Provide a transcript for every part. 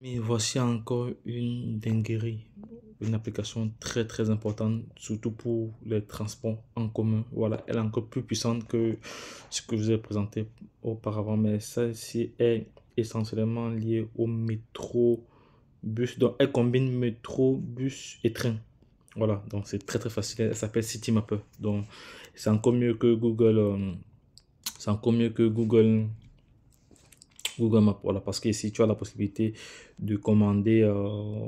Mais voici encore une dinguerie, une application très importante, surtout pour les transports en commun. Voilà, elle est encore plus puissante que ce que je vous ai présenté auparavant, mais celle-ci est essentiellement liée au métro, bus. Donc, elle combine métro, bus et train. Voilà, donc c'est très facile. Elle s'appelle Citymapper. Donc, c'est encore mieux que Google. C'est encore mieux que Google Maps, voilà, parce que ici tu as la possibilité de commander,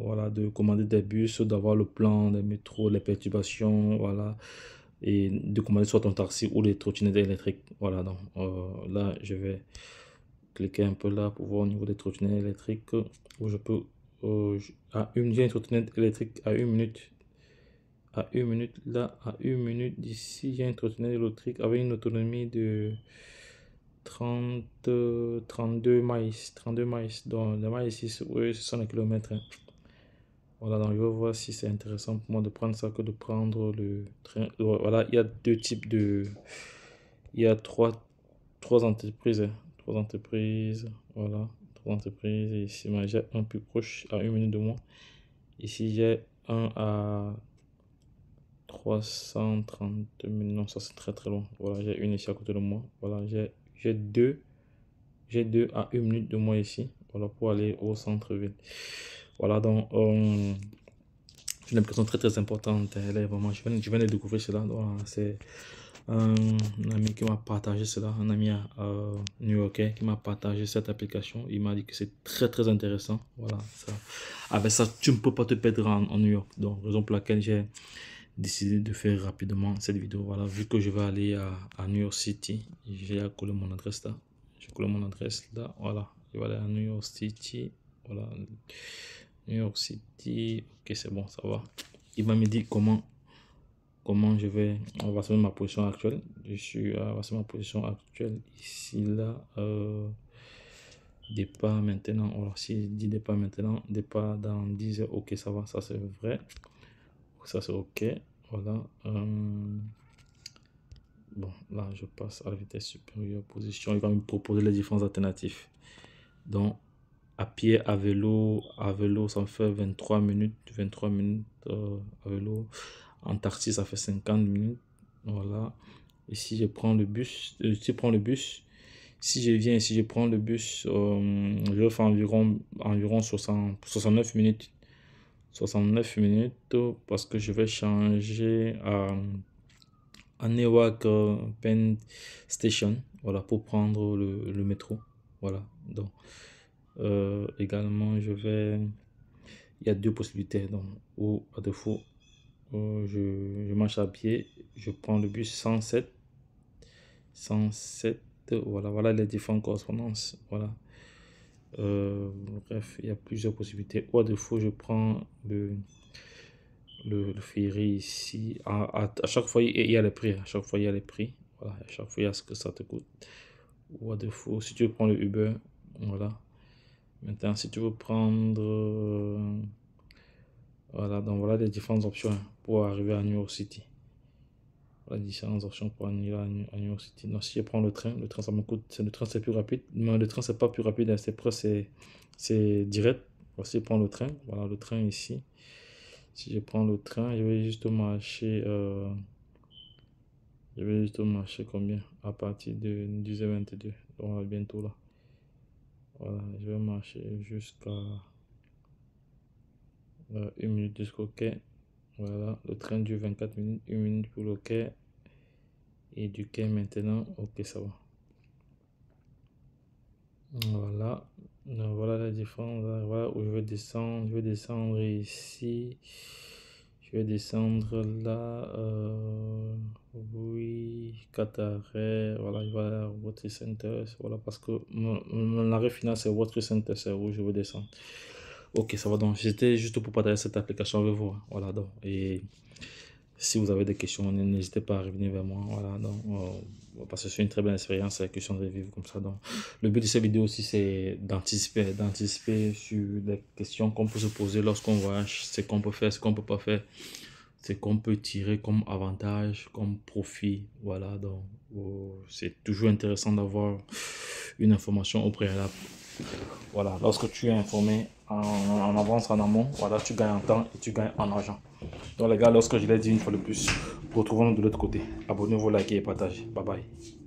voilà, de commander des bus, d'avoir le plan des métros, les perturbations, voilà, et de commander soit ton taxi ou les trottinettes électriques, voilà. Donc là, je vais cliquer un peu là pour voir au niveau des trottinettes électriques où je peux, j'ai une trottinette électrique à une minute là, à une minute d'ici, j'ai une trottinette électrique avec une autonomie de 30, 32 miles, 32 miles. Donc, les miles ici, oui, ce sont les kilomètres, hein. Voilà, donc je vais voir si c'est intéressant pour moi de prendre ça que de prendre le train. Voilà, il y a deux types de. Il y a trois entreprises, hein. Trois entreprises, voilà. Trois entreprises. Et ici, moi, j'ai un plus proche à une minute de moi. Ici, j'ai un à 330 000. Non, ça c'est très loin. Voilà, j'ai une ici à côté de moi. Voilà, j'ai deux. J'ai deux à une minute de moi ici, voilà, pour aller au centre-ville. Voilà, donc, c'est une impression très importante. Elle est vraiment, je viens de découvrir cela. Voilà, c'est un ami qui m'a partagé cela, un ami new-yorkais qui m'a partagé cette application. Il m'a dit que c'est très intéressant. Voilà, ça, avec ça, tu ne peux pas te perdre en New York. Donc, raison pour laquelle j'ai décidé de faire rapidement cette vidéo. Voilà, vu que je vais aller à New York City, j'ai collé mon adresse là. Je colle mon adresse là, voilà. Je vais aller à New York City, voilà. New York City, ok, c'est bon, ça va. Il va me dire comment je vais. On va se mettre ma position actuelle. On va se mettre ma position actuelle ici, là. Départ maintenant. Alors, si dit départ maintenant, départ dans 10 heures, ok, ça va, ça c'est vrai. Ça c'est ok, voilà. Bon, là, je passe à la vitesse supérieure, position. Il va me proposer les différentes alternatives. Donc, à pied, à vélo, ça me fait 23 minutes. 23 minutes à vélo. En taxi, ça fait 50 minutes. Voilà. Et si je prends le bus, si je viens ici, je prends le bus, je vais faire environ 69 minutes. 69 minutes parce que je vais changer à Newark Penn Station, voilà, pour prendre le métro. Voilà, donc également il y a deux possibilités, donc, ou à défaut je marche à pied, je prends le bus 107, voilà les différentes correspondances, voilà. Bref, il y a plusieurs possibilités, ou à défaut je prends le ferry ici. À chaque fois, il y a les prix. À chaque fois, il y a les prix. Voilà, à chaque fois, il y a ce que ça te coûte. Ou à défaut, si tu veux prendre le Uber, voilà. Maintenant, si tu veux prendre. Voilà, donc voilà les différentes options pour arriver à New York City. Voilà les différentes options pour arriver à New York City. Donc, si je prends le train, ça me coûte. Le train, c'est plus rapide. Mais le train, c'est pas plus rapide, hein, c'est direct. Voici, si je prends le train. Voilà, le train ici. Si je prends le train, je vais juste marcher. Je vais juste marcher combien? À partir de 10h22. Donc bientôt là. Voilà, je vais marcher jusqu'à une minute jusqu'au quai. Voilà, le train dure 24 minutes, une minute pour le quai. Et du quai maintenant, ok, ça va. Voilà, donc, voilà la différence. Voilà où je vais descendre. Je vais descendre ici. Je vais descendre là. Oui, Qatarais. Voilà, je vais aller à World Center. Voilà, parce que mon arrêt final, c'est World Center. C'est où je vais descendre. Ok, ça va donc. C'était juste pour partager cette application avec vous, hein. Voilà, donc. Et si vous avez des questions, n'hésitez pas à revenir vers moi. Voilà, donc, parce que c'est une très bonne expérience, la question de vivre comme ça. Donc, le but de cette vidéo aussi, c'est d'anticiper sur les questions qu'on peut se poser lorsqu'on voyage, ce qu'on peut faire, ce qu'on peut pas faire, ce qu'on peut tirer comme avantage, comme profit. Voilà, donc, c'est toujours intéressant d'avoir une information au préalable. Voilà, lorsque tu es informé en avance, en amont, voilà, tu gagnes en temps et tu gagnes en argent. Donc les gars, lorsque je l'ai dit une fois de plus, retrouvons-nous de l'autre côté. Abonnez-vous, likez et partagez. Bye bye.